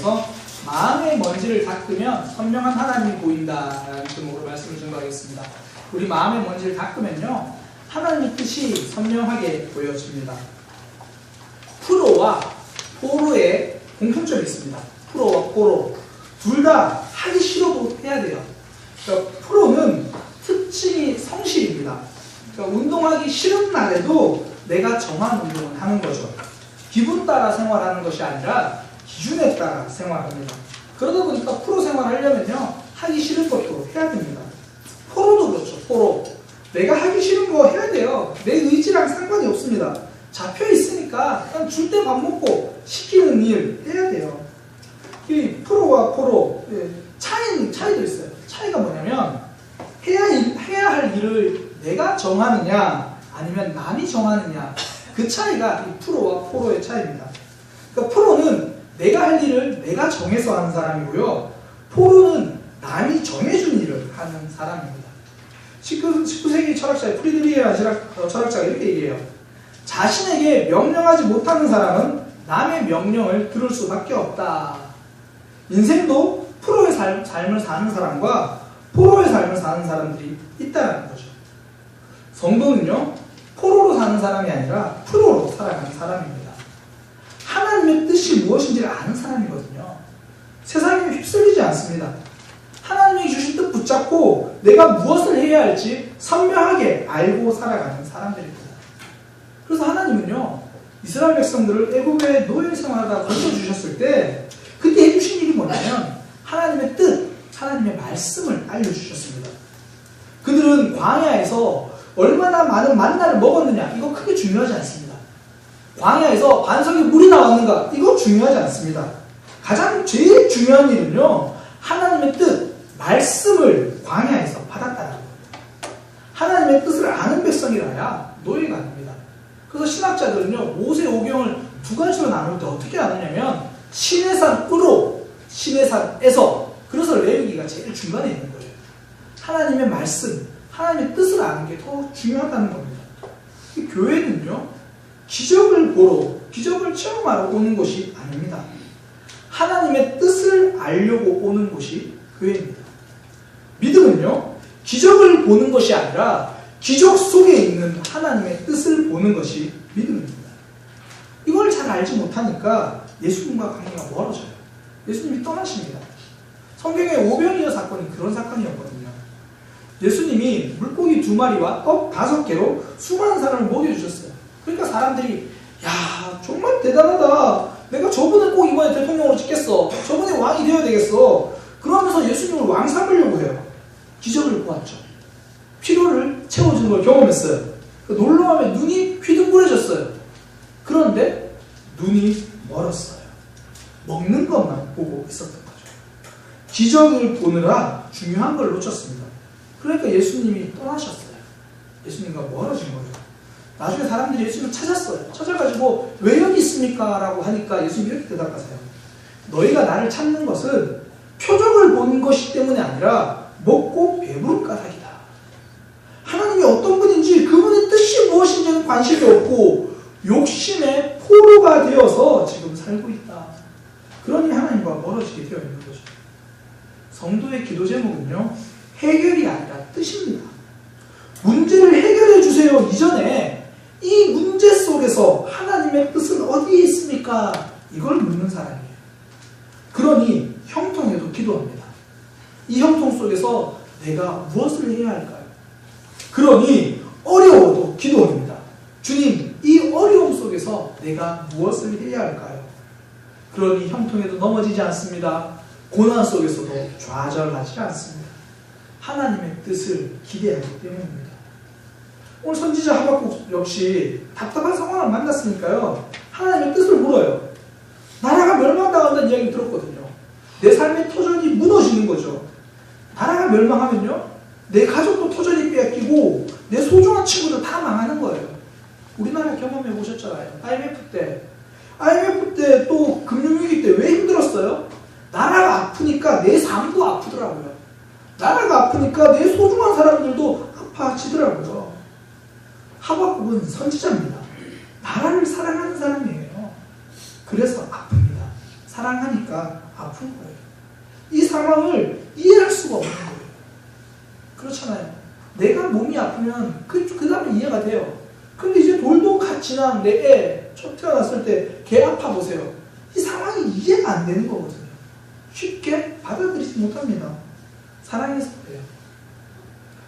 그래서 마음의 먼지를 닦으면 선명한 하나님이 보인다라는 제목으로 말씀을 증거하겠습니다. 우리 마음의 먼지를 닦으면요, 하나님의 뜻이 선명하게 보여집니다. 프로와 포로의 공통점이 있습니다. 프로와 포로 둘 다 하기 싫어도 해야 돼요. 그러니까 프로는 특징이 성실입니다. 그러니까 운동하기 싫은 날에도 내가 정한 운동을 하는 거죠. 기분 따라 생활하는 것이 아니라 기준에 따라 생활합니다. 그러다 보니까 프로 생활하려면요, 하기 싫은 것도 해야 됩니다. 포로도 그렇죠. 포로 내가 하기 싫은 거 해야 돼요. 내 의지랑 상관이 없습니다. 잡혀 있으니까 그냥 줄 때 밥 먹고 시키는 일 해야 돼요. 이 프로와 포로 차이도 있어요. 차이가 뭐냐면 해야 할 일을 내가 정하느냐 아니면 남이 정하느냐, 그 차이가 이 프로와 포로의 차이입니다. 그러니까 프로는 내가 할 일을 내가 정해서 하는 사람이고요, 포로는 남이 정해준 일을 하는 사람입니다. 19세기 철학자 프리드리히라는 철학자가 이렇게 얘기해요. 자신에게 명령하지 못하는 사람은 남의 명령을 들을 수밖에 없다. 인생도 프로의 삶을 사는 사람과 포로의 삶을 사는 사람들이 있다는 거죠. 성도는요, 포로로 사는 사람이 아니라 프로로 살아가는 사람입니다. 하나님의 뜻이 무엇인지를 아는 사람이거든요. 세상에 휩쓸리지 않습니다. 하나님이 주신 뜻 붙잡고 내가 무엇을 해야 할지 선명하게 알고 살아가는 사람들입니다. 그래서 하나님은요, 이스라엘 백성들을 애굽의 노예 생활하다 건져주셨을 때 그때 해주신 일이 뭐냐면 하나님의 뜻, 하나님의 말씀을 알려주셨습니다. 그들은 광야에서 얼마나 많은 만나를 먹었느냐, 이거 크게 중요하지 않습니다. 광야에서 반석에 물이 나왔는가, 이거 중요하지 않습니다. 제일 중요한 일은요, 하나님의 뜻, 말씀을 광야에서 받았다는 겁니다. 하나님의 뜻을 아는 백성이라야 노예가 아닙니다. 그래서 신학자들은요, 모세오경을 두 가지로 나눌 때 어떻게 나누냐면 시내산으로, 시내산에서, 그래서 레위기가 제일 중간에 있는 거예요. 하나님의 말씀, 하나님의 뜻을 아는 게 더 중요하다는 겁니다. 이 교회는요, 기적을 보러, 기적을 체험하러 오는 곳이 아닙니다. 하나님의 뜻을 알려고 오는 곳이 교회입니다. 믿음은요, 기적을 보는 것이 아니라 기적 속에 있는 하나님의 뜻을 보는 것이 믿음입니다. 이걸 잘 알지 못하니까 예수님과 관계가 멀어져요. 예수님이 떠나십니다. 성경의 오병이어 사건이 그런 사건이었거든요. 예수님이 물고기 2마리와 떡 5개로 수많은 사람을 먹여주셨어요. 그러니까 사람들이, 야, 정말 대단하다. 내가 저분을 꼭 이번에 대통령으로 찍겠어. 저분이 왕이 되어야 되겠어. 그러면서 예수님을 왕 삼으려고 해요. 기적을 보았죠. 피로를 채워주는 걸 경험했어요. 놀라움에 눈이 휘둥그레졌어요. 그런데 눈이 멀었어요. 먹는 것만 보고 있었던 거죠. 기적을 보느라 중요한 걸 놓쳤습니다. 그러니까 예수님이 떠나셨어요. 예수님과 멀어진 거예요. 나중에 사람들이 예수님을 찾았어요. 찾아가지고 왜 여기 있습니까? 라고 하니까 예수님이 이렇게 대답하세요. 너희가 나를 찾는 것은 표적을 본 것이 때문에 아니라 먹고 배부른 까닭이다. 하나님이 어떤 분인지, 그분의 뜻이 무엇인지는 관심이 없고 욕심의 포로가 되어서 지금 살고 있다. 그러니 하나님과 멀어지게 되어 있는 거죠. 성도의 기도 제목은요, 해결이 아니라 뜻입니다. 문제를 해결해 주세요 이전에 이 문제 속에서 하나님의 뜻은 어디에 있습니까? 이걸 묻는 사람이에요. 그러니 형통에도 기도합니다. 이 형통 속에서 내가 무엇을 해야 할까요? 그러니 어려워도 기도합니다. 주님, 이 어려움 속에서 내가 무엇을 해야 할까요? 그러니 형통에도 넘어지지 않습니다. 고난 속에서도 좌절하지 않습니다. 하나님의 뜻을 기대하기 때문입니다. 오늘 선지자 하박국 역시 답답한 상황을 만났으니까요, 하나님의 뜻을 물어요. 나라가 멸망당한다는 이야기 들었거든요. 내 삶의 터전이 무너지는 거죠. 나라가 멸망하면요, 내 가족도 터전이 빼앗기고 내 소중한 친구들 다 망하는 거예요. 우리나라 경험해 보셨잖아요. IMF 때 또 금융위기 때 왜 힘들었어요? 나라가 아프니까 내 삶도 아프더라고요. 나라가 아프니까 내 소중한 사람들도 아파지더라고요. 하박국은 선지자입니다. 나라를 사랑하는 사람이에요. 그래서 아픕니다. 사랑하는 당하니까 아픈 거예요. 이 상황을 이해할 수가 없는 거예요. 그렇잖아요. 내가 몸이 아프면 그 다음에 이해가 돼요. 근데 이제 돌도 갓 지난 내 애, 첫 태어났을 때 걔 아파 보세요. 이 상황이 이해가 안 되는 거거든요. 쉽게 받아들이지 못합니다. 사랑해서 그래요.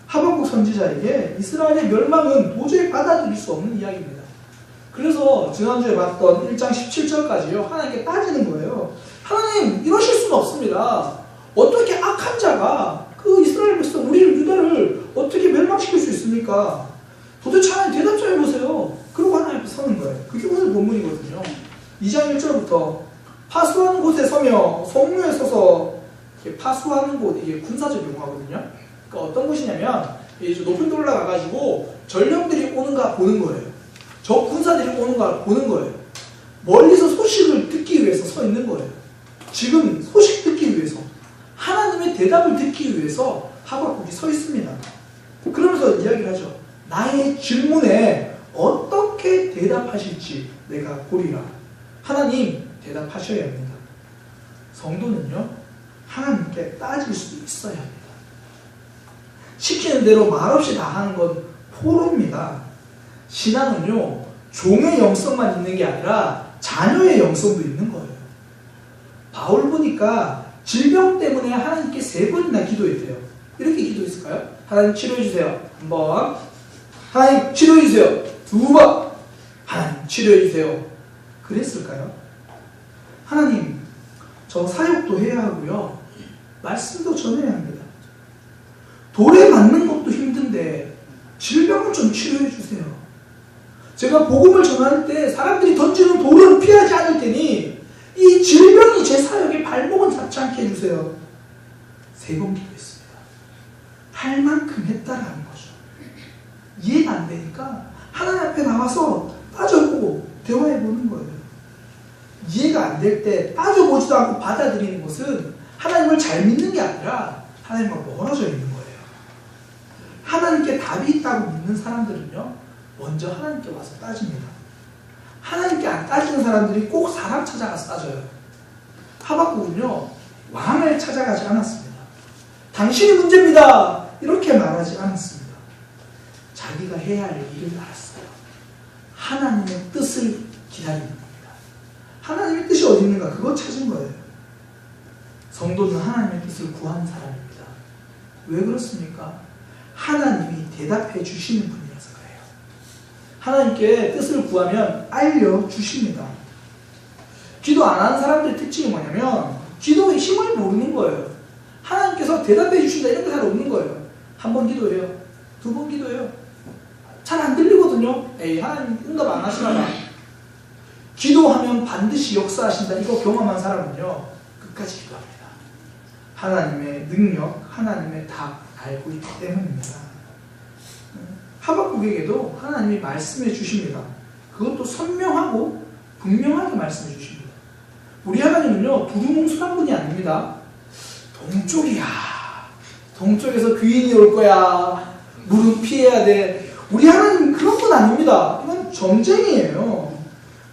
하박국 선지자에게 이스라엘의 멸망은 도저히 받아들일 수 없는 이야기입니다. 그래서 지난주에 봤던 1장 17절까지요. 하나님께 따지는 거예요. 하나님, 이러실 수는 없습니다. 어떻게 악한 자가 그 이스라엘 백성, 우리를 유다를 어떻게 멸망시킬 수 있습니까? 도대체 하나님 대답 좀 해보세요. 그러고 하나님 앞에 서는 거예요. 그게 오늘 본문이거든요. 2장 1절부터 파수하는 곳에 서며 성루에 서서 파수하는 곳, 이게 군사적 용어거든요. 그러니까 어떤 곳이냐면 이제 높은 데 올라가가지고 전령들이 오는가 보는 거예요. 적 군사들이 오는가 보는 거예요. 멀리서 소식을 듣기 위해서 서 있는 거예요. 지금 소식 듣기 위해서, 하나님의 대답을 듣기 위해서 하박국이 서 있습니다. 그러면서 이야기를 하죠. 나의 질문에 어떻게 대답하실지 내가 보리라. 하나님 대답하셔야 합니다. 성도는요, 하나님께 따질 수 있어야 합니다. 시키는 대로 말없이 다 하는 건 포로입니다. 신앙은요, 종의 영성만 있는 게 아니라 자녀의 영성도 있는 거예요. 바울 보니까 질병 때문에 하나님께 3번이나 기도했대요. 이렇게 기도했을까요? 하나님 치료해주세요. 1번. 하나님 치료해주세요. 2번. 하나님 치료해주세요. 그랬을까요? 하나님, 저 사역도 해야 하고요. 말씀도 전해야 합니다. 돌에 맞는 것도 힘든데 질병을 좀 치료해주세요. 제가 복음을 전할 때 사람들이 던지는 돌을 피하지 않을 테니 이 질병이 제 사역에 발목은 잡지 않게 해주세요. 3번 기도했습니다. 할 만큼 했다라는 거죠. 이해가 안 되니까 하나님 앞에 나와서 따져보고 대화해보는 거예요. 이해가 안 될 때 따져보지도 않고 받아들이는 것은 하나님을 잘 믿는 게 아니라 하나님과 멀어져 있는 거예요. 하나님께 답이 있다고 믿는 사람들은요, 먼저 하나님께 와서 따집니다. 하나님께 안 따지는 사람들이 꼭 사람 찾아가서 따져요. 하박국은요, 왕을 찾아가지 않았습니다. 당신이 문제입니다. 이렇게 말하지 않았습니다. 자기가 해야 할 일을 알았어요. 하나님의 뜻을 기다리는 겁니다. 하나님의 뜻이 어디 있는가? 그거 찾은 거예요. 성도는 하나님의 뜻을 구하는 사람입니다. 왜 그렇습니까? 하나님이 대답해 주시는 분이라서 그래요. 하나님께 뜻을 구하면 알려주십니다. 기도 안 하는 사람들의 특징이 뭐냐면 기도의 힘을 모르는 거예요. 하나님께서 대답해 주신다 이런 게 잘 없는 거예요. 1번 기도해요. 2번 기도해요. 잘 안 들리거든요. 에이, 하나님 응답 안 하시나 봐. 기도하면 반드시 역사하신다. 이거 경험한 사람은요, 끝까지 기도합니다. 하나님의 능력, 하나님의 답 알고 있기 때문입니다. 하박국에게도 하나님이 말씀해 주십니다. 그것도 선명하고 분명하게 말씀해 주십니다. 우리 하나님은요, 두루뭉술한 분이 아닙니다. 동쪽이야. 동쪽에서 귀인이 올 거야. 물은 피해야 돼. 우리 하나님은 그런 분 아닙니다. 이건 점쟁이에요.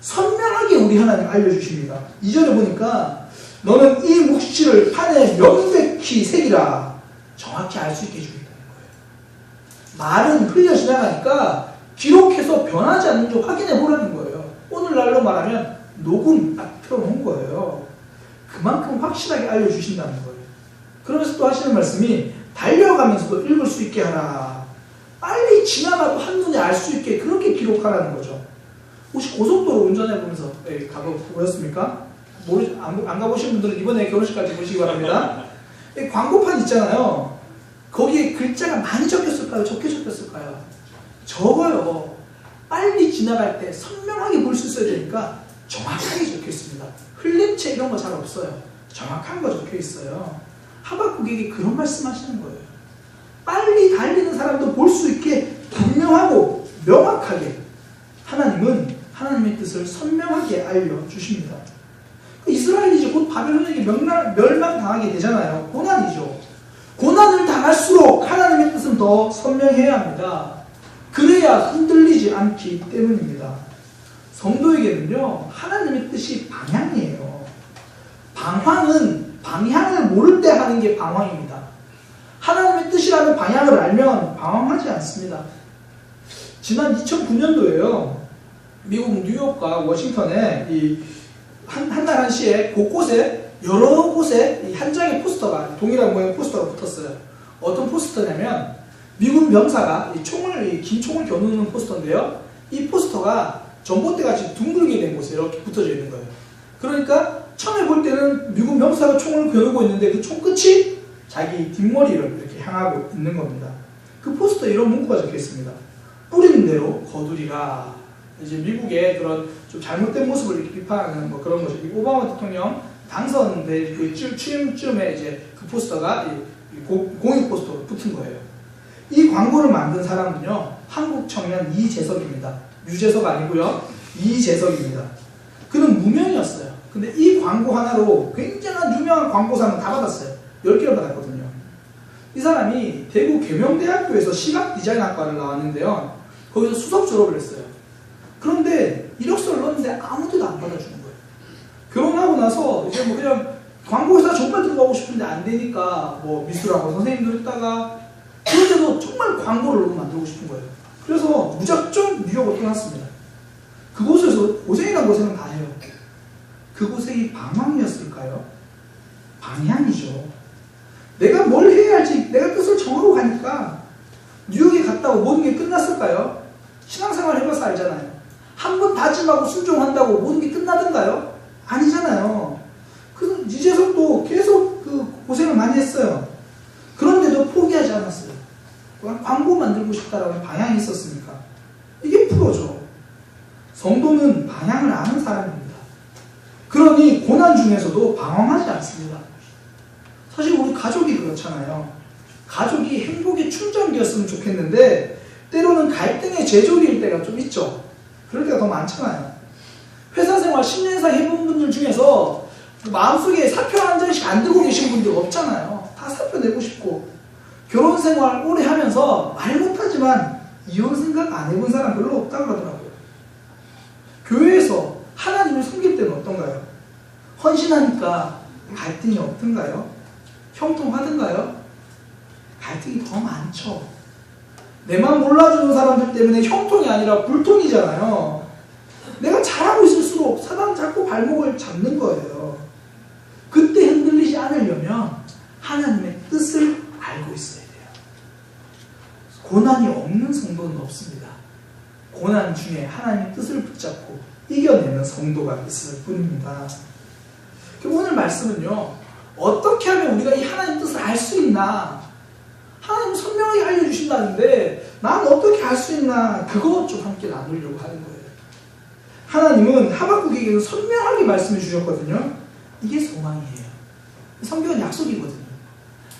선명하게 우리 하나님 알려주십니다. 2절에 보니까 너는 이 묵시를 판에 명백히 새기라. 정확히 알 수 있게 해주겠다는 거예요. 말은 흘려 지나가니까 기록해서 변하지 않는지 확인해 보라는 거예요. 오늘날로 말하면 녹음 딱 틀어놓은 거예요. 그만큼 확실하게 알려주신다는 거예요. 그러면서 또 하시는 말씀이 달려가면서도 읽을 수 있게 하라. 빨리 지나가도 한눈에 알 수 있게 그렇게 기록하라는 거죠. 혹시 고속도로 운전해보면서 가보셨습니까? 안 가보신 분들은 이번에 결혼식까지 보시기 바랍니다. 광고판 있잖아요. 거기에 글자가 많이 적혔을까요? 적게 적혔을까요? 적어요. 빨리 지나갈 때 선명하게 볼 수 있어야 되니까 정확하게 적혀 있습니다. 흘림체 이런 거 잘 없어요. 정확한 거 적혀 있어요. 하박국에게 그런 말씀하시는 거예요. 빨리 달리는 사람도 볼 수 있게 분명하고 명확하게 하나님은 하나님의 뜻을 선명하게 알려주십니다. 이스라엘이 이제 곧 바벨론에게 멸망당하게 되잖아요. 고난이죠. 고난을 당할수록 하나님의 뜻은 더 선명해야 합니다. 그래야 흔들리지 않기 때문입니다. 성도에게는요, 하나님의 뜻이 방향이에요. 방황은 방향을 모를 때 하는 게 방황입니다. 하나님의 뜻이라는 방향을 알면 방황하지 않습니다. 지난 2009년도에요. 미국 뉴욕과 워싱턴에 한날 한시에 곳곳에 여러 곳에 한 장의 포스터가 동일한 모양의 포스터가 붙었어요. 어떤 포스터냐면 미군 병사가 긴 총을 겨누는 포스터인데요. 이 포스터가 전봇대 같이 둥글게 된 곳에 이렇게 붙어져 있는 거예요. 그러니까 처음에 볼 때는 미군 병사가 총을 겨누고 있는데 그 총 끝이 자기 뒷머리를 이렇게 향하고 있는 겁니다. 그 포스터에 이런 문구가 적혀 있습니다. 뿌리는 대로 거두리라. 이제 미국의 그런 좀 잘못된 모습을 이렇게 비판하는 뭐 그런 거죠. 오바마 대통령 당선될 그 취임쯤에 이제 그 포스터가 공익 포스터로 붙은 거예요. 이 광고를 만든 사람은요, 한국 청년 이재석입니다. 유재석 아니고요, 이재석입니다. 그는 무명이었어요. 근데 이 광고 하나로 굉장한 유명한 광고상을 다 받았어요. 10개를 받았거든요. 이 사람이 대구 계명대학교에서 시각디자인학과를 나왔는데요. 거기서 수석 졸업을 했어요. 그런데 이력서를 넣었는데 아무데도 안 받아주는 거예요. 결혼하고 나서 이제 뭐 그냥 광고회사 정말 들어가고 싶은데 안 되니까 뭐 미술학원 선생님도 있다가 그런데도 정말 광고를 너무 만들고 싶은 거예요. 그래서 무작정 뉴욕을 떠났습니다. 그곳에서 고생이란 고생은 다 해요. 그 고생이 방황이었을까요? 방향이죠. 내가 뭘 해야 할지 내가 뜻을 정하고 가니까 뉴욕에 갔다고 모든 게 끝났을까요? 신앙생활 해봐서 알잖아요. 한 번 다짐하고 순종한다고 모든 게 끝나던가요? 아니잖아요. 그래서 이재석도 계속 그 고생을 많이 했어요. 그런데도 포기하지 않았어요. 광고 만들고 싶다라는 방향이 있었으니까. 이게 프로죠. 성도는 방향을 아는 사람입니다. 그러니 고난 중에서도 방황하지 않습니다. 사실 우리 가족이 그렇잖아요. 가족이 행복의 충전기였으면 좋겠는데 때로는 갈등의 제조기일 때가 좀 있죠. 그럴 때가 더 많잖아요. 회사 생활 10년 이상 해본 분들 중에서 마음속에 사표 한 장씩 안 들고 계신 분들 없잖아요. 다 사표 내고 싶고. 결혼 생활 오래 하면서 말 못하지만 이혼 생각 안 해본 사람 별로 없다고 그러더라고요. 교회에서 하나님을 섬길 때는 어떤가요? 헌신하니까 갈등이 없던가요? 형통하던가요? 갈등이 더 많죠. 내 맘 몰라주는 사람들 때문에 형통이 아니라 불통이잖아요. 내가 잘하고 있을수록 사단 자꾸 발목을 잡는 거예요. 그때 흔들리지 않으려면 하나님의 뜻을 알고 있어야 돼요. 고난이 없는 성도는 없습니다. 고난 중에 하나님의 뜻을 붙잡고 이겨내는 성도가 있을 뿐입니다. 오늘 말씀은요, 어떻게 하면 우리가 이 하나님의 뜻을 알 수 있나? 하나님은 선명하게 알려주신다는데 난 어떻게 알 수 있나? 그것 좀 함께 나누려고 하는 거예요. 하나님은 하박국에게는 선명하게 말씀해 주셨거든요. 이게 소망이에요. 성경은 약속이거든요.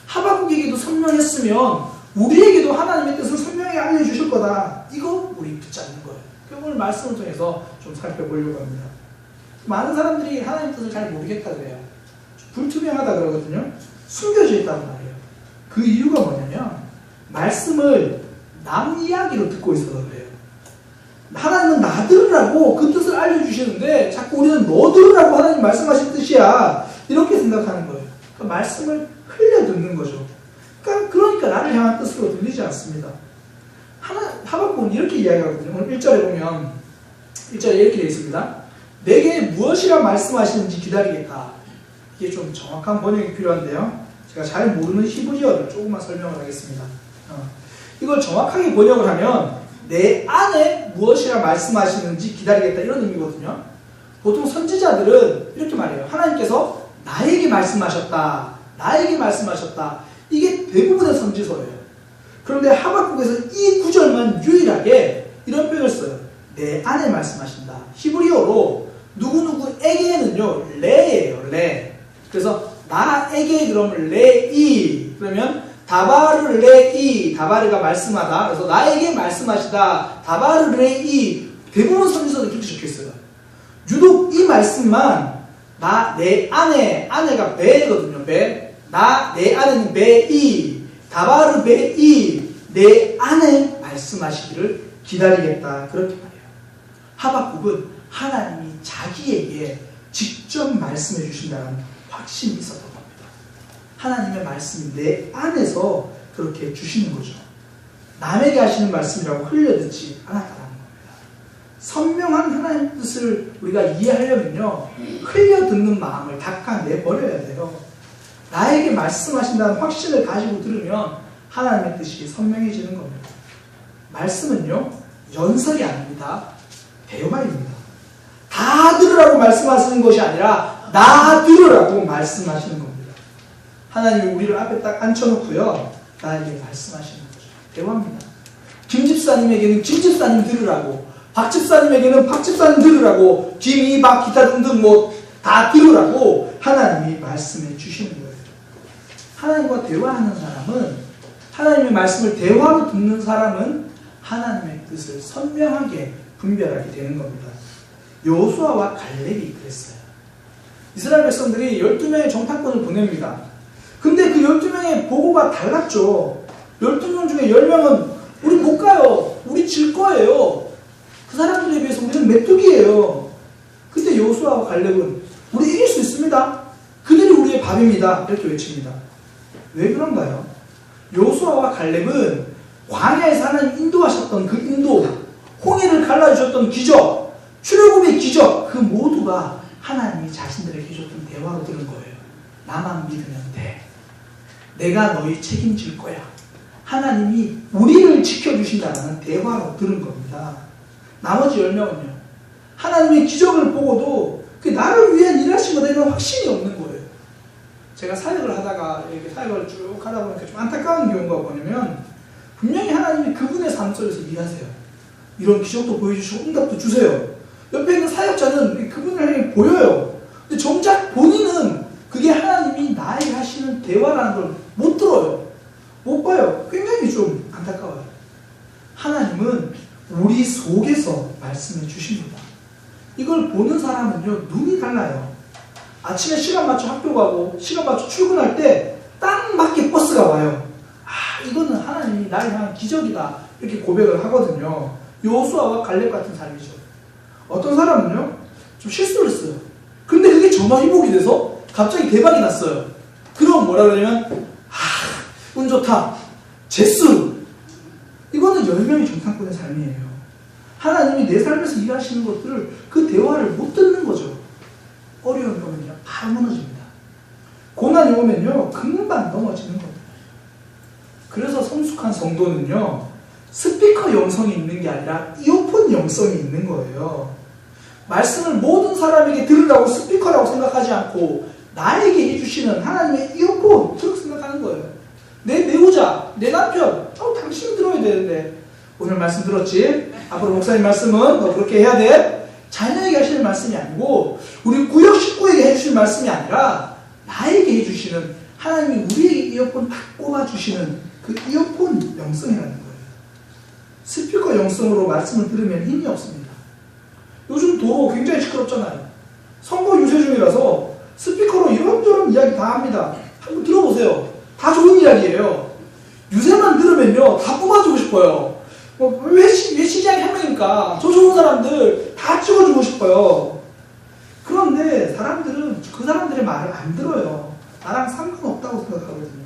하박국에게도 선명했으면 우리에게도 하나님의 뜻을 선명하게 알려주실 거다. 이거 우리 붙잡는 거예요. 오늘 말씀을 통해서 좀 살펴보려고 합니다. 많은 사람들이 하나님의 뜻을 잘 모르겠다 그래요. 불투명하다 그러거든요. 숨겨져 있다는 말이에요. 그 이유가 뭐냐면 말씀을 남 이야기로 듣고 있어서 그래요. 하나님은 나 들으라고 그 뜻을 알려주시는데 자꾸 우리는 너 들으라고 하나님 말씀하신 뜻이야 이렇게 생각하는 거예요. 그 말씀을 흘려 듣는 거죠. 그러니까 나를 향한 뜻으로 들리지 않습니다. 하박국은 이렇게 이야기하거든요. 오늘 1절에 보면 1절에 이렇게 되어 있습니다. 내게 무엇이라 말씀하시는지 기다리겠다. 이게 좀 정확한 번역이 필요한데요. 제가 잘 모르는 히브리어를 조금만 설명을 하겠습니다. 이걸 정확하게 번역을 하면 내 안에 무엇이라 말씀하시는지 기다리겠다 이런 의미거든요. 보통 선지자들은 이렇게 말해요. 하나님께서 나에게 말씀하셨다. 나에게 말씀하셨다. 이게 대부분의 선지서예요. 그런데 하박국에서 이 구절만 유일하게 이런 표현을 써요. 내 안에 말씀하신다. 히브리어로 누구누구에게는요 레예요. 레. 그래서 나에게 그러면 레이 그러면 다바르 레이 다바르가 말씀하다. 그래서 나에게 말씀하시다. 다바르 레이 대부분 선지서도 그렇게 적혀있어요. 유독 이 말씀만 내 안에가 배거든요. 배. 내 안에는 배이 다바르 배이 내 안에 말씀하시기를 기다리겠다. 그렇게 말해요. 하박국은 하나님이 자기에게 직접 말씀해 주신다는 확신이 있었던 겁니다. 하나님의 말씀이 내 안에서 그렇게 주시는 거죠. 남에게 하시는 말씀이라고 흘려듣지 않았다는 겁니다. 선명한 하나님의 뜻을 우리가 이해하려면요, 흘려듣는 마음을 닦아내버려야 돼요. 나에게 말씀하신다는 확신을 가지고 들으면 하나님의 뜻이 선명해지는 겁니다. 말씀은요, 연설이 아닙니다. 대화입니다. 다 들으라고 말씀하시는 것이 아니라 나 들으라고 말씀하시는 겁니다. 하나님이 우리를 앞에 딱 앉혀놓고요, 나에게 말씀하시는 거죠. 대화입니다. 김 집사님에게는 김 집사님 들으라고, 박 집사님에게는 박 집사님 들으라고, 김, 이, 박, 기타 등등 다 들으라고 하나님이 말씀해 주시는 거예요. 하나님과 대화하는 사람은, 하나님의 말씀을 대화로 듣는 사람은 하나님의 뜻을 선명하게 분별하게 되는 겁니다. 여호수아와 갈렙이 그랬어요. 이스라엘 백성들이 12명의 정탐꾼을 보냅니다. 근데 그 12명의 보고가 달랐죠. 12명 중에 10명은 우리 못 가요. 우리 질 거예요. 그 사람들에 비해서 우리는 메뚜기예요. 그때 여호수아와 갈렙은 우리 이길 수 있습니다. 그들이 우리의 밥입니다. 이렇게 외칩니다. 왜 그런가요? 여호수아와 갈렙은 광야에서 하나님 인도하셨던 그 인도, 홍해를 갈라주셨던 기적, 출애굽의 기적, 그 모두가 하나님이 자신들에게 해줬던 대화로 들은 거예요. 나만 믿으면 돼. 내가 너희 책임질 거야. 하나님이 우리를 지켜주신다는 대화로 들은 겁니다. 나머지 10명은요, 하나님의 기적을 보고도 그 나를 위한 일하신 거다 이런 확신이 없는 거예요. 제가 사역을 하다가 이렇게 사역을 쭉 하다 보니까 좀 안타까운 경우가 뭐냐면, 분명히 하나님이 그분의 삶 속에서 일하세요. 이런 기적도 보여주시고 응답도 주세요. 옆에 있는 사역자는 그분을 향해 보여요. 근데 정작 본인은 그게 하나님이 나에게 하시는 대화라는 걸 못 들어요. 못 봐요. 굉장히 좀 안타까워요. 하나님은 우리 속에서 말씀해 주십니다. 이걸 보는 사람은요, 눈이 달라요. 아침에 시간 맞춰 학교 가고 시간 맞춰 출근할 때 딱 맞게 버스가 와요. 아, 이거는 하나님이 나를 향한 기적이다, 이렇게 고백을 하거든요. 여호수아와 갈렙 같은 삶이죠. 어떤 사람은요, 좀 실수를 했어요. 근데 그게 전화위복이 돼서 갑자기 대박이 났어요. 그럼 뭐라 그러냐면, 운 좋다, 제수. 이거는 10명의 정탐꾼의 삶이에요. 하나님이 내 삶에서 일하시는 것들을, 그 대화를 못 듣는 거죠. 어려움이 오면요, 바로 무너집니다. 고난이 오면요, 금방 넘어지는 겁니다. 그래서 성숙한 성도는요, 스피커 영성이 있는 게 아니라 이어폰 영성이 있는 거예요. 말씀을 모든 사람에게 들으라고 스피커라고 생각하지 않고 나에게 해주시는 하나님의 이어폰, 그렇게 생각하는 거예요. 내 배우자, 내 남편, 당신이 들어야 되는데, 오늘 말씀 들었지? 앞으로 목사님 말씀은 너 그렇게 해야 돼? 자녀에게 하시는 말씀이 아니고, 우리 구역 식구에게 해주시는 말씀이 아니라 나에게 해주시는, 하나님이 우리에게 이어폰 딱 꼽아주시는 그 이어폰 영성이라는 거예요. 스피커 영성으로 말씀을 들으면 힘이 없습니다. 요즘 도로 굉장히 시끄럽잖아요. 선거 유세 중이라서 스피커로 이런저런 이야기 다 합니다. 한번 들어보세요. 다 좋은 이야기예요. 유세만 들으면요, 다 뽑아주고 싶어요. 왜 시장이 한 명입니까? 저 좋은 사람들 다 찍어주고 싶어요. 그런데 사람들은 그 사람들의 말을 안 들어요. 나랑 상관없다고 생각하거든요.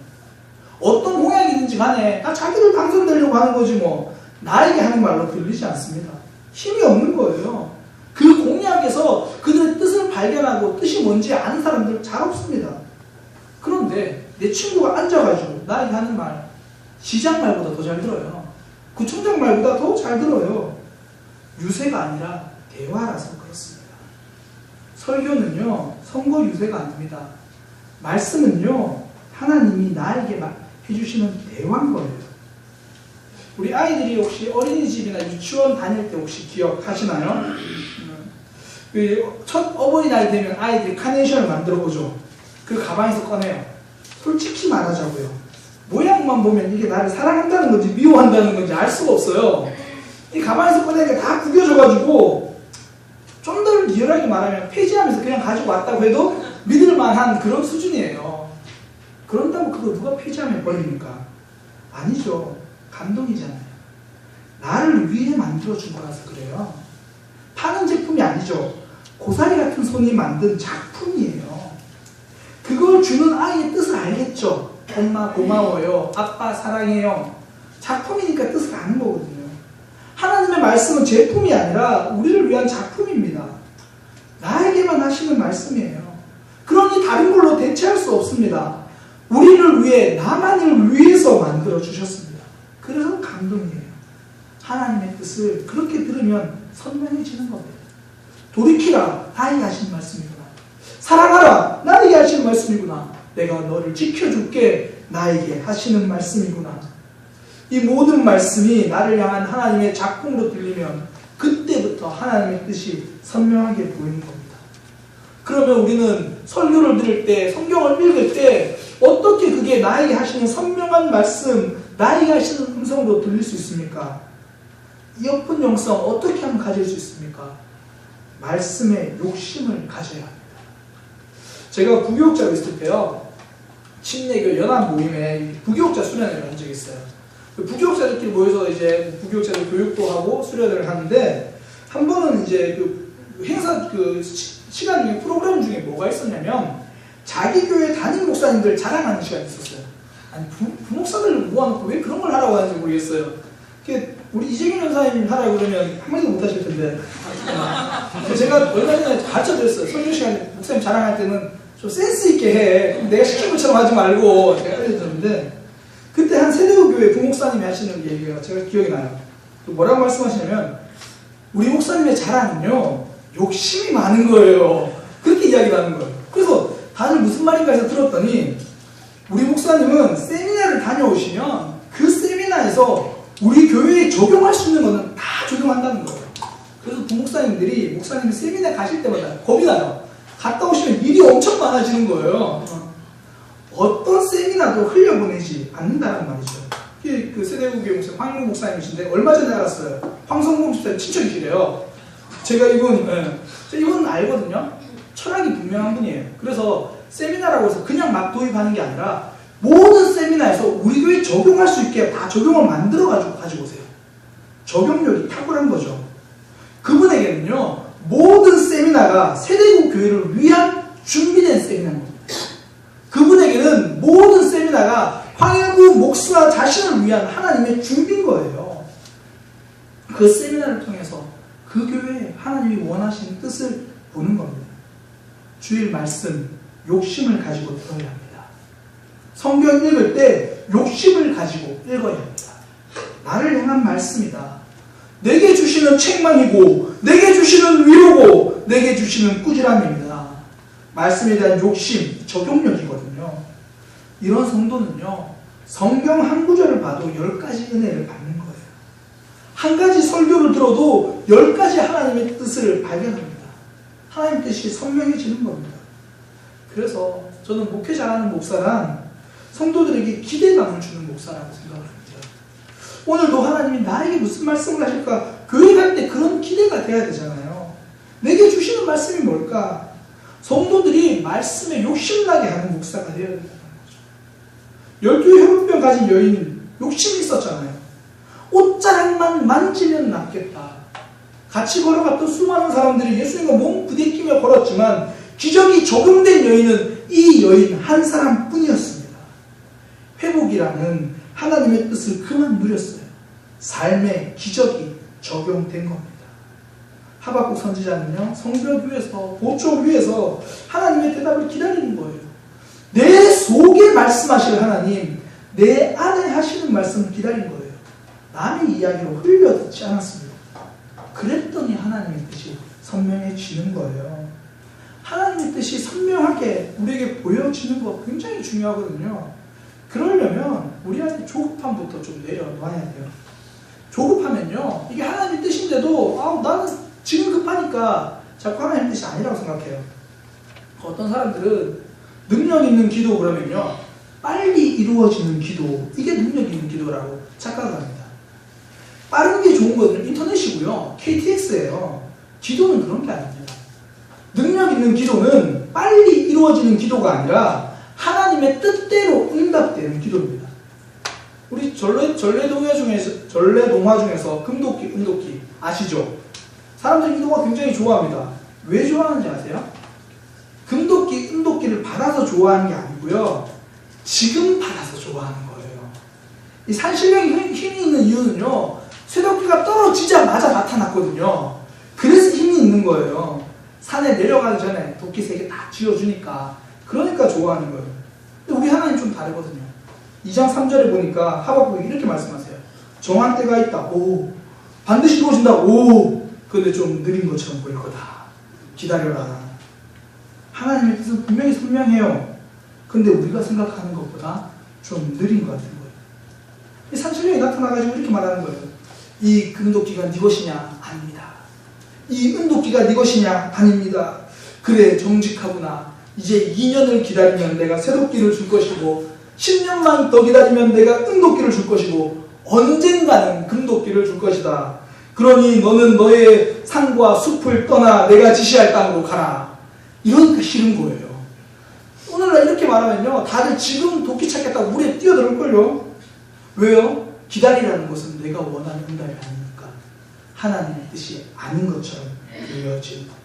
어떤 공약이든지 간에 다 자기들 당선되려고 하는 거지 뭐, 나에게 하는 말로 들리지 않습니다. 힘이 없는 거예요. 그 공약에서 그들의 뜻을 발견하고 뜻이 뭔지 아는 사람들 잘 없습니다. 그런데 내 친구가 앉아가지고 나에게 하는 말, 시장 말보다 더 잘 들어요. 구청장 말보다 더 잘 들어요. 유세가 아니라 대화라서 그렇습니다. 설교는요, 선거 유세가 아닙니다. 말씀은요, 하나님이 나에게 해주시는 대화인 거예요. 우리 아이들이 혹시 어린이집이나 유치원 다닐 때 혹시 기억하시나요? 첫 어버이날 되면 아이들이 카네이션을 만들어 보죠. 그 가방에서 꺼내요. 솔직히 말하자고요, 모양만 보면 이게 나를 사랑한다는 건지 미워한다는 건지 알 수가 없어요. 이 가방에서 꺼내니까 다 구겨져가지고, 좀 더 리얼하게 말하면 폐지하면서 그냥 가지고 왔다고 해도 믿을만한 그런 수준이에요. 그런다고 그거 누가 폐지하면 버립니까? 아니죠. 감동이잖아요. 나를 위해 만들어준 거라서 그래요. 파는 제품이 아니죠. 고사리 같은 손이 만든 작품이에요. 그 주는 아이의 뜻을 알겠죠. 엄마 고마워요. 아빠 사랑해요. 작품이니까 뜻을 아는 거거든요. 하나님의 말씀은 제품이 아니라 우리를 위한 작품입니다. 나에게만 하시는 말씀이에요. 그러니 다른 걸로 대체할 수 없습니다. 우리를 위해, 나만을 위해서 만들어 주셨습니다. 그래서 감동이에요. 하나님의 뜻을 그렇게 들으면 선명해지는 겁니다. 돌이키라, 나에게 하시는 말씀이구나. 사랑하라, 나에게 하시는 말씀이구나. 내가 너를 지켜줄게, 나에게 하시는 말씀이구나. 이 모든 말씀이 나를 향한 하나님의 작품으로 들리면 그때부터 하나님의 뜻이 선명하게 보이는 겁니다. 그러면 우리는 설교를 들을 때, 성경을 읽을 때 어떻게 그게 나에게 하시는 선명한 말씀, 나에게 하시는 음성으로 들릴 수 있습니까? 이어폰 영성 어떻게 하면 가질 수 있습니까? 말씀에 욕심을 가져야 합니다. 제가 부교육자로 있을 때요, 침례교 연합 모임에 부교육자 수련회를 한 적이 있어요. 부교육자들끼리 모여서 이제 부교육자들 교육도 하고 수련회를 하는데, 한 번은 이제 그 행사 시간 중에 프로그램 중에 뭐가 있었냐면, 자기 교회 담임 목사님들 자랑하는 시간이 있었어요. 아니 부목사들 모아놓고 왜 그런 걸 하라고 하는지 모르겠어요. 우리 이재균 전사님 하라고 그러면 한마디도 못 하실 텐데. 제가 얼마 전에 가르쳐드렸어요. 설교 시간에 목사님 자랑할 때는 좀 센스 있게 해. 내가 시킨 것처럼 하지 말고 제가 알려줬는데, 그때 한 세대교회 부목사님이 하시는 얘기가 제가 기억이 나요. 뭐라고 말씀하시냐면, 우리 목사님의 자랑은요, 욕심이 많은 거예요. 그렇게 이야기를 하는 거예요. 그래서 다들 무슨 말인가 해서 들었더니, 우리 목사님은 세미나를 다녀오시면 그 세미나에서 우리 교회에 적용할 수 있는 거는 다 적용한다는 거예요. 그래서 부목사님들이 목사님이 세미나 가실 때마다 겁이 나요. 갔다 오시면 일이 엄청 많아지는 거예요. 어떤 세미나도 흘려보내지 않는다는 말이죠. 그 세대국교회 목사님 황인국 목사님이신데 얼마 전에 알았어요. 황성봉 집사님 친척이시래요. 제가 이분 알거든요. 철학이 분명한 분이에요. 그래서 세미나라고 해서 그냥 막 도입하는 게 아니라 모든 세미나에서 우리 교회에 적용할 수 있게 다 적용을 만들어가지고 가지고 오세요. 적용력이 탁월한 거죠. 그분에게는요, 모든 세미나가 세대국 교회를 위한 준비된 세미나인 겁니다. 그분에게는 모든 세미나가 황일구 목사 자신을 위한 하나님의 준비인 거예요. 그 세미나를 통해서 그 교회에 하나님이 원하시는 뜻을 보는 겁니다. 주일 말씀, 욕심을 가지고 들어야 합니다. 성경 읽을 때 욕심을 가지고 읽어야 합니다. 나를 향한 말씀이다. 내게 주시는 책망이고, 내게 주시는 위로고, 내게 주시는 꾸지람입니다. 말씀에 대한 욕심, 적용력이거든요. 이런 성도는요, 성경 한 구절을 봐도 10가지 은혜를 받는 거예요. 한 가지 설교를 들어도 10가지 하나님의 뜻을 발견합니다. 하나님의 뜻이 선명해지는 겁니다. 그래서 저는 목회 잘하는 목사란 성도들에게 기대감을 주는 목사라고 생각을 합니다. 오늘도 하나님이 나에게 무슨 말씀을 하실까? 교회 갈 때 그런 기대가 돼야 되잖아요. 내게 주시는 말씀이 뭘까? 성도들이 말씀에 욕심나게 하는 목사가 되어야 된다는 거죠. 12 혈루병 가진 여인 욕심이 있었잖아요. 옷자락만 만지면 낫겠다. 같이 걸어갔던 수많은 사람들이 예수님과 몸 부대끼며 걸었지만 기적이 적용된 여인은 이 여인 한 사람뿐이었습니다. 회복이라는 하나님의 뜻을 그만 누렸어요. 삶의 기적이 적용된 겁니다. 하박국 선지자는요, 성벽 위에서, 보초 위에서 하나님의 대답을 기다리는 거예요. 내 속에 말씀하실 하나님, 내 안에 하시는 말씀을 기다린 거예요. 남의 이야기로 흘려 듣지 않았습니다. 그랬더니 하나님의 뜻이 선명해지는 거예요. 하나님의 뜻이 선명하게 우리에게 보여지는 거 굉장히 중요하거든요. 그러려면 우리 안에 조급함부터 좀 내려놔야 돼요. 조급하면요, 이게 하나님의 뜻인데도 나는 지금 급하니까 자꾸 하나님의 뜻이 아니라고 생각해요. 어떤 사람들은 능력 있는 기도 그러면요, 빨리 이루어지는 기도, 이게 능력 있는 기도라고 착각을 합니다. 빠른 게 좋은 거는 인터넷이고요, KTX예요. 기도는 그런 게 아닙니다. 능력 있는 기도는 빨리 이루어지는 기도가 아니라 하나님의 뜻대로 응답되는 기도입니다. 우리 전래동화 중에서 금도끼, 은도끼 아시죠? 사람들이 기도가 굉장히 좋아합니다. 왜 좋아하는지 아세요? 그 금도끼, 은도끼를 받아서 좋아하는 게 아니고요. 지금 받아서 좋아하는 거예요. 이 산신령이 힘이 있는 이유는요. 쇠도끼가 떨어지자마자 나타났거든요. 그래서 힘이 있는 거예요. 산에 내려가기 전에 도끼 3개 다 쥐어주니까. 그러니까 좋아하는 거예요. 근데 우리 하나님 좀 다르거든요. 2장 3절에 보니까 하박국이 이렇게 말씀하세요. 정한 때가 있다. 오. 반드시 이루어진다. 오. 근데 좀 느린 것처럼 보일 거다. 기다려라. 하나님의 뜻은 분명히 선명해요. 근데 우리가 생각하는 것보다 좀 느린 것 같은 거예요. 이 산신령이 나타나가지고 이렇게 말하는 거예요. 이 금도끼가 네 것이냐? 아닙니다. 이 은도끼가 네 것이냐? 아닙니다. 그래, 정직하구나. 이제 2년을 기다리면 내가 쇠도끼를 줄 것이고 10년만 더 기다리면 내가 은도끼를 줄 것이고 언젠가는 금도끼를 줄 것이다. 그러니 너는 너의 산과 숲을 떠나 내가 지시할 땅으로 가라. 이러니까 싫은 거예요. 오늘날 이렇게 말하면요, 다들 지금 도끼 찾겠다고 물에 뛰어들을걸요. 왜요? 기다리라는 것은 내가 원하는 응답이 아니니까 하나님의 뜻이 아닌 것처럼 보여지는 겁니다.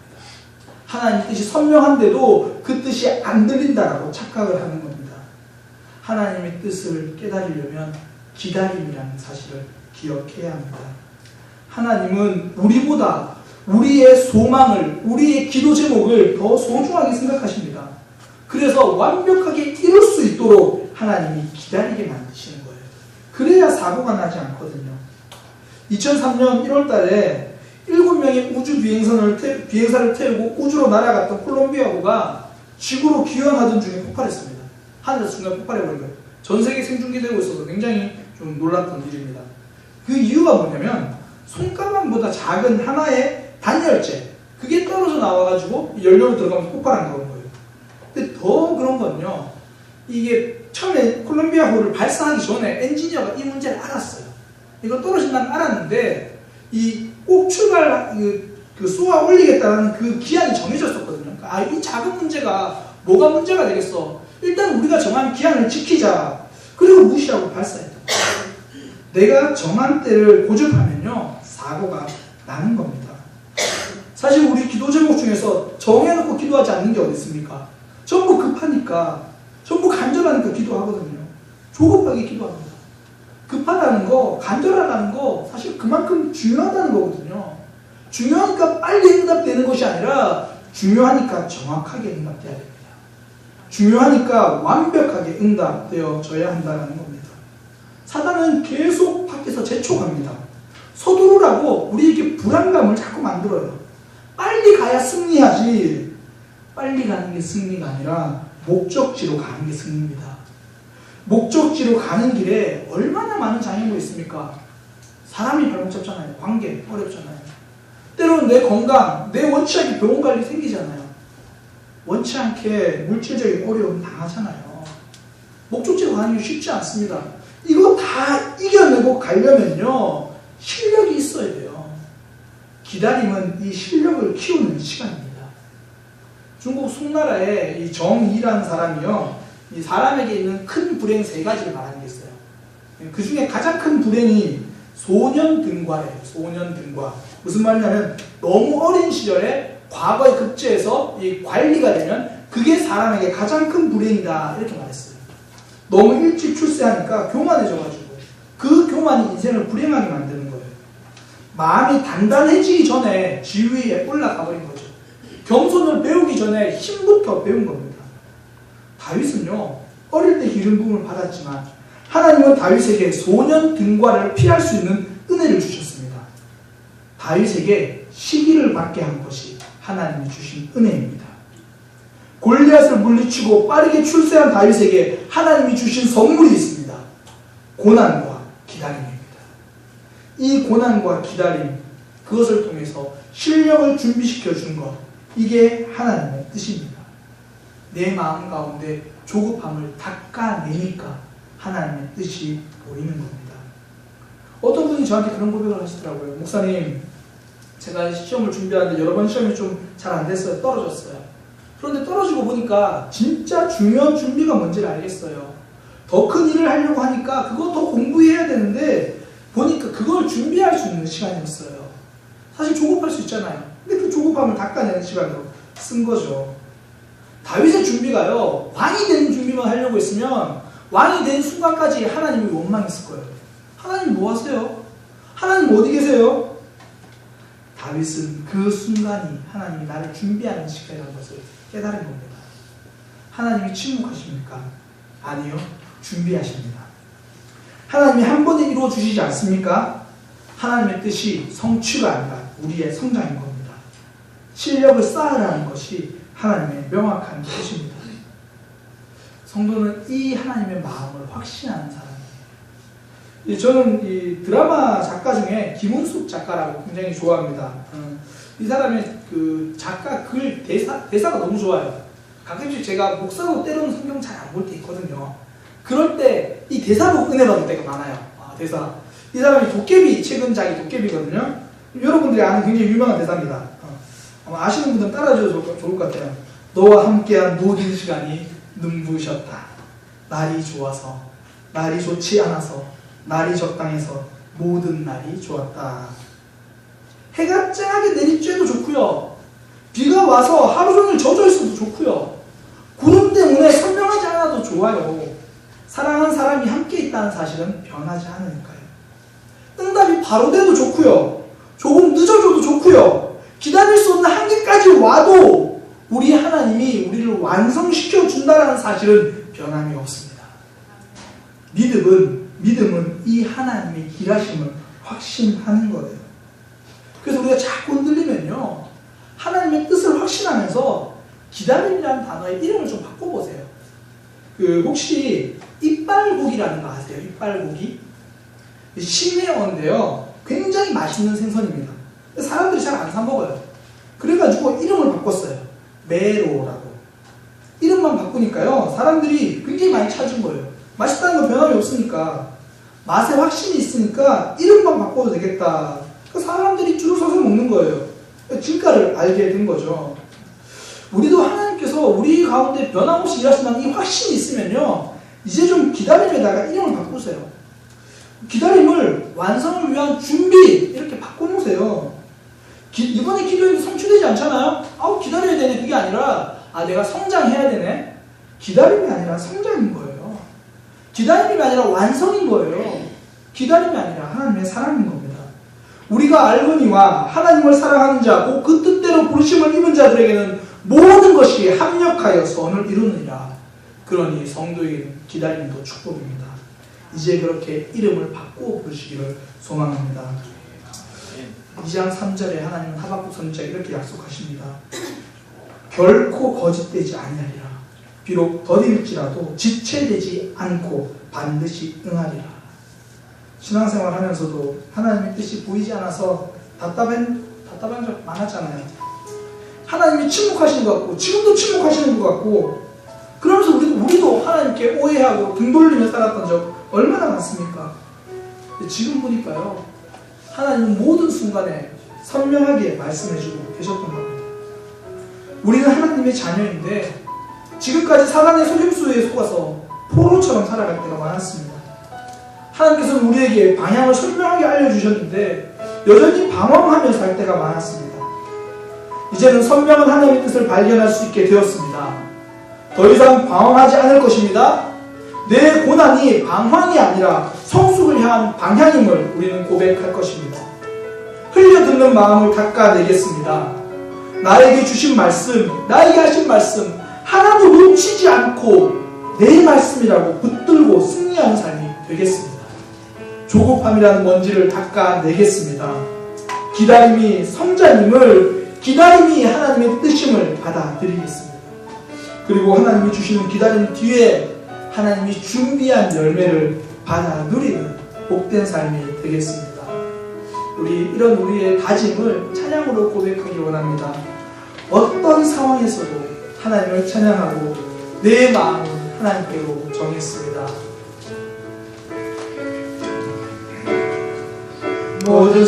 하나님의 뜻이 선명한데도 그 뜻이 안 들린다라고 착각을 하는 겁니다. 하나님의 뜻을 깨달으려면 기다림이라는 사실을 기억해야 합니다. 하나님은 우리보다 우리의 소망을, 우리의 기도 제목을 더 소중하게 생각하십니다. 그래서 완벽하게 이룰 수 있도록 하나님이 기다리게 만드시는 거예요. 그래야 사고가 나지 않거든요. 2003년 1월 달에 7명의 우주 비행사를 태우고 우주로 날아갔던 콜롬비아호가 지구로 귀환하던 중에 폭발했습니다. 하늘에서 중간에 폭발해버린 거예요. 전 세계 생중계되고 있어서 굉장히 좀 놀랐던 일입니다. 그 이유가 뭐냐면 손가락보다 작은 하나의 단열재, 그게 떨어져 나와가지고 연료로 들어가면서 폭발한 거예요. 근데 더 그런 건요, 이게 처음에 콜롬비아호를 발사하기 전에 엔지니어가 이 문제를 알았어요. 이거 떨어진다는 알았는데 이 꼭 출발 그 쏘아 올리겠다는 그 기한이 정해졌었거든요. 아, 이 작은 문제가 뭐가 문제가 되겠어. 일단 우리가 정한 기한을 지키자. 그리고 무시하고 발사했다. 내가 정한 때를 고집하면요, 사고가 나는 겁니다. 사실 우리 기도 제목 중에서 정해놓고 기도하지 않는 게 어디 있습니까? 전부 급하니까, 전부 간절하니까 기도하거든요. 조급하게 기도합니다. 급하다는 거, 간절하다는 거 사실 그만큼 중요하다는 거거든요. 중요하니까 빨리 응답되는 것이 아니라 중요하니까 정확하게 응답돼야 됩니다. 중요하니까 완벽하게 응답되어져야 한다는 겁니다. 사단은 계속 밖에서 재촉합니다. 서두르라고 우리에게 불안감을 자꾸 만들어요. 빨리 가야 승리하지. 빨리 가는 게 승리가 아니라 목적지로 가는 게 승리입니다. 목적지로 가는 길에 얼마나 많은 장애물이 있습니까? 사람이 발목 잡잖아요. 관계 어렵잖아요. 때로는 내 건강, 내 원치 않게 병원 관리 생기잖아요. 원치 않게 물질적인 어려움 당하잖아요. 목적지로 가는 게 쉽지 않습니다. 이거 다 이겨내고 가려면요, 실력이 있어야 돼요. 기다림은 이 실력을 키우는 시간입니다. 중국 송나라에 이 정이라는 사람이요, 이 사람에게 있는 큰 불행 3가지를 말하는 게 있어요. 그 중에 가장 큰 불행이 소년등과래요. 소년등과. 무슨 말이냐면 너무 어린 시절에 과거에 급제해서 이 관리가 되면 그게 사람에게 가장 큰 불행이다, 이렇게 말했어요. 너무 일찍 출세하니까 교만해져가지고 그 교만이 인생을 불행하게 만드는 거예요. 마음이 단단해지기 전에 지위에 올라가 버린 거죠. 겸손을 배우기 전에 힘부터 배운 겁니다. 다윗은요, 어릴 때 기름 부음을 받았지만 하나님은 다윗에게 소년 등과를 피할 수 있는 은혜를 주셨습니다. 다윗에게 시기를 받게 한 것이 하나님이 주신 은혜입니다. 골리앗을 물리치고 빠르게 출세한 다윗에게 하나님이 주신 선물이 있습니다. 고난과 기다림입니다. 이 고난과 기다림, 그것을 통해서 실력을 준비시켜 준 것, 이게 하나님의 뜻입니다. 내 마음 가운데 조급함을 닦아내니까 하나님의 뜻이 보이는 겁니다. 어떤 분이 저한테 그런 고백을 하시더라고요. 목사님, 제가 시험을 준비하는데 여러 번 시험이 좀 잘 안 됐어요. 떨어졌어요. 그런데 떨어지고 보니까 진짜 중요한 준비가 뭔지를 알겠어요. 더 큰 일을 하려고 하니까 그거 더 공부해야 되는데 보니까 그걸 준비할 수 있는 시간이었어요. 사실 조급할 수 있잖아요. 근데 그 조급함을 닦아내는 시간으로 쓴 거죠. 다윗의 준비가요, 왕이 되는 준비만 하려고 했으면 왕이 된 순간까지 하나님이 원망했을 거예요. 하나님 뭐 하세요? 하나님 어디 계세요? 다윗은 그 순간이 하나님이 나를 준비하는 시간이라는 것을 깨달은 겁니다. 하나님이 침묵하십니까? 아니요, 준비하십니다. 하나님이 한 번에 이루어 주시지 않습니까? 하나님의 뜻이 성취가 아니라 우리의 성장인 겁니다. 실력을 쌓으라는 것이 하나님의 명확한 뜻입니다. 성도는 이 하나님의 마음을 확신하는 사람이에요. 저는 이 드라마 작가 중에 김은숙 작가라고 굉장히 좋아합니다. 이 사람의 그 작가 글 대사가 너무 좋아요. 가끔씩 제가 목사로 때로는 성경 잘 안 볼 때 있거든요. 그럴 때 이 대사 보고 은혜 받을 때가 많아요. 대사. 이 사람이 도깨비, 최근작이 도깨비거든요. 여러분들이 아는 굉장히 유명한 대사입니다. 아마 아시는 분들은 따라줘도 좋을 것 같아요. 너와 함께한 모든 시간이 눈부셨다. 날이 좋아서, 날이 좋지 않아서, 날이 적당해서 모든 날이 좋았다. 해가 쨍하게 내리쬐도 좋고요. 비가 와서 하루 종일 젖어 있어도 좋고요. 구름 때문에 선명하지 않아도 좋아요. 사랑하는 사람이 함께 있다는 사실은 변하지 않으니까요. 응답이 바로 돼도 좋고요. 조금 늦어져도 좋고요. 기다릴 수 없는 한계까지 와도 우리 하나님이 우리를 완성시켜 준다는 사실은 변함이 없습니다. 믿음은 이 하나님의 일하심을 확신하는 거예요. 그래서 우리가 자꾸 흔들리면요, 하나님의 뜻을 확신하면서 기다림이라는 단어의 이름을 좀 바꿔보세요. 혹시 이빨고기라는 거 아세요? 이빨고기? 심해어인데요, 굉장히 맛있는 생선입니다. 사람들이 잘 안 사 먹어요. 그래가지고 이름을 바꿨어요. 메로라고. 이름만 바꾸니까요, 사람들이 굉장히 많이 찾은 거예요. 맛있다는 거 변함이 없으니까, 맛에 확신이 있으니까 이름만 바꿔도 되겠다. 사람들이 줄을 서서 먹는 거예요. 진가를 알게 된 거죠. 우리도 하나님께서 우리 가운데 변함없이 일하신다는 이 확신이 있으면요, 이제 좀 기다림에다가 이름을 바꾸세요. 기다림을 완성을 위한 준비, 이렇게 바꿔놓으세요. 이번에 기도해도 성취되지 않잖아요? 기다려야 되네. 그게 아니라, 내가 성장해야 되네. 기다림이 아니라 성장인 거예요. 기다림이 아니라 완성인 거예요. 기다림이 아니라 하나님의 사랑인 겁니다. 우리가 알거니와 하나님을 사랑하는 자, 곧 그 뜻대로 부르심을 입은 자들에게는 모든 것이 합력하여 선을 이루느니라. 그러니 성도의 기다림도 축복입니다. 이제 그렇게 이름을 바꾸어 부르시기를 소망합니다. 2장 3절에 하나님은 하박국 선지자에게 이렇게 약속하십니다. 결코 거짓되지 아니하리라. 비록 더딜지라도 지체되지 않고 반드시 응하리라. 신앙생활 하면서도 하나님의 뜻이 보이지 않아서 답답한 적 많았잖아요. 하나님이 침묵하시는 것 같고, 지금도 침묵하시는 것 같고, 그러면서 우리도 하나님께 오해하고 등 돌리며 살았던 적 얼마나 많습니까? 지금 보니까요, 하나님은 모든 순간에 선명하게 말씀해주고 계셨던 겁니다. 우리는 하나님의 자녀인데 지금까지 사단의 속임수에 속아서 포로처럼 살아갈 때가 많았습니다. 하나님께서는 우리에게 방향을 선명하게 알려주셨는데 여전히 방황하며 살 때가 많았습니다. 이제는 선명한 하나님의 뜻을 발견할 수 있게 되었습니다. 더 이상 방황하지 않을 것입니다. 내 고난이 방황이 아니라 성숙을 향한 방향임을 우리는 고백할 것입니다. 흘려듣는 마음을 닦아내겠습니다. 나에게 주신 말씀, 나에게 하신 말씀 하나도 놓치지 않고 내 말씀이라고 붙들고 승리하는 삶이 되겠습니다. 조급함이라는 먼지를 닦아내겠습니다. 기다림이 성자님을, 기다림이 하나님의 뜻임을 받아들이겠습니다. 그리고 하나님이 주시는 기다림 뒤에 하나님이 준비한 열매를 받아 누리는 복된 삶이 되겠습니다. 이런 우리의 다짐을 찬양으로 고백하기 원합니다. 어떤 상황에서도 하나님을 찬양하고 내 마음은 하나님께로 정했습니다. 모든